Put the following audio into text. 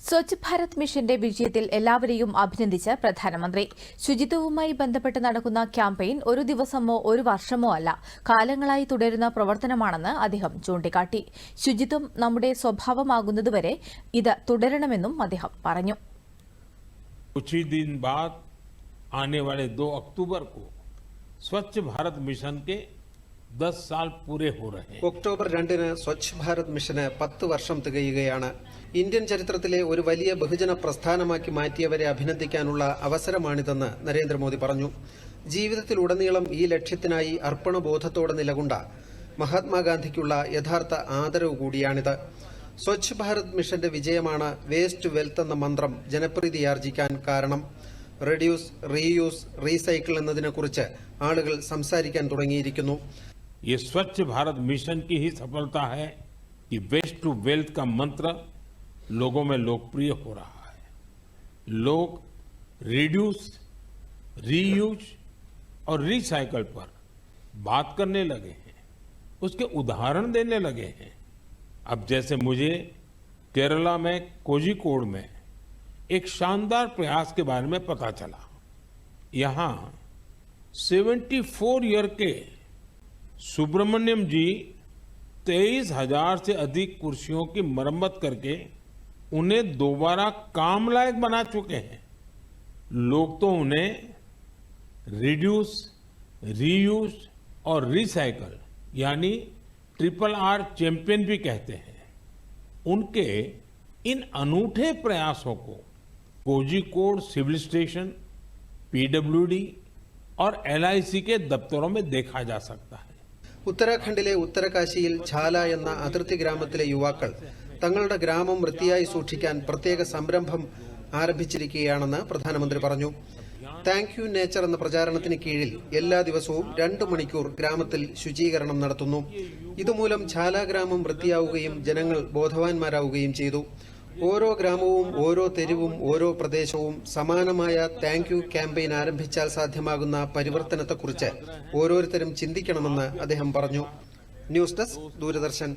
സ്വച്ഛ് ഭാരത് മിഷന്റെ വിജയത്തിൽ എല്ലാവരെയും അഭിനന്ദിച്ച് പ്രധാനമന്ത്രി. ശുചിത്വവുമായി ബന്ധപ്പെട്ട് നടക്കുന്ന ക്യാമ്പയിൻ ഒരു ദിവസമോ ഒരു വർഷമോ അല്ല, കാലങ്ങളായി തുടരുന്ന പ്രവർത്തനമാണെന്ന് അദ്ദേഹം ചൂണ്ടിക്കാട്ടി. ശുചിത്വം നമ്മുടെ സ്വഭാവമാകുന്നതുവരെ ഇത് തുടരണമെന്നും അദ്ദേഹം പറഞ്ഞു. कुछ ही दिन बाद आने वाले 2 अक्टूबर को स्वच्छ भारत मिशन के 10 साल पूरे हो रहे हैं. ഒക്ടോബർ 2-ന് സ്വച്ഛ് ഭാരത് മിഷന് 10 വർഷം തികയുകയാണ്. ഇന്ത്യൻ ചരിത്രത്തിലെ ഒരു വലിയ ബഹുജന പ്രസ്ഥാനമാക്കി മാറ്റിയവരെ അഭിനന്ദിക്കാനുള്ള അവസരമാണിതെന്ന് നരേന്ദ്രമോദി പറഞ്ഞു. ജീവിതത്തിലുടനീളം ഈ ലക്ഷ്യത്തിനായി അർപ്പണബോധത്തോടെ നിലകൊണ്ട മഹാത്മാഗാന്ധിക്കുള്ള യഥാർത്ഥ ആദരവ് കൂടിയാണിത്. സ്വച്ഛ് ഭാരത് മിഷന്റെ വിജയമാണ് വേസ്റ്റ് ടു വെൽത്ത് എന്ന മന്ത്രം ജനപ്രീതിയാർജിക്കാൻ കാരണം. റെഡ്യൂസ്, റീയൂസ്, റീസൈക്കിൾ എന്നതിനെക്കുറിച്ച് ആളുകൾ സംസാരിക്കാൻ തുടങ്ങിയിരിക്കുന്നു. ये स्वच्छ भारत मिशन की ही सफलता है कि वेस्ट टू वेल्थ का मंत्र लोगों में लोकप्रिय हो रहा है. लोग रिड्यूस, रीयूज और रिसाइकल पर बात करने लगे हैं, उसके उदाहरण देने लगे हैं. अब जैसे मुझे केरला में कोझिकोड में एक शानदार प्रयास के बारे में पता चला. यहाँ 74 ईयर के सुब्रमण्यम जी 23,000 से अधिक कुर्सियों की मरम्मत करके उन्हें दोबारा काम लायक बना चुके हैं. लोग तो उन्हें रिड्यूस, रीयूज और रिसाइकल यानी RRR चैंपियन भी कहते हैं. उनके इन अनूठे प्रयासों को कोझिकोड सिविल स्टेशन, PWD और LIC के दफ्तरों में देखा जा सकता है. ഉത്തരാഖണ്ഡിലെ ഉത്തരകാശിയിൽ ഝാല എന്ന അതിർത്തി ഗ്രാമത്തിലെ യുവാക്കൾ തങ്ങളുടെ ഗ്രാമം വൃത്തിയായി സൂക്ഷിക്കാൻ പ്രത്യേക സംരംഭം ആരംഭിച്ചിരിക്കുകയാണെന്ന് പ്രധാനമന്ത്രി പറഞ്ഞു. താങ്ക് യു നേച്ചർ എന്ന പ്രചാരണത്തിന് കീഴിൽ എല്ലാ ദിവസവും 2 മണിക്കൂർ ഗ്രാമത്തിൽ ശുചീകരണം നടത്തുന്നു. ഇതുമൂലം ഝാല ഗ്രാമം വൃത്തിയാവുകയും ജനങ്ങൾ ബോധവാന്മാരാവുകയും ചെയ്തു. ഓരോ ഗ്രാമവും, ഓരോ തെരുവും, ഓരോ പ്രദേശവും സമാനമായ താങ്ക് യു ക്യാമ്പയിൻ ആരംഭിച്ചാൽ സാധ്യമാകുന്ന പരിവർത്തനത്തെക്കുറിച്ച് ഓരോരുത്തരും ചിന്തിക്കണമെന്ന് അദ്ദേഹം പറഞ്ഞു. News desk, Doordarshan.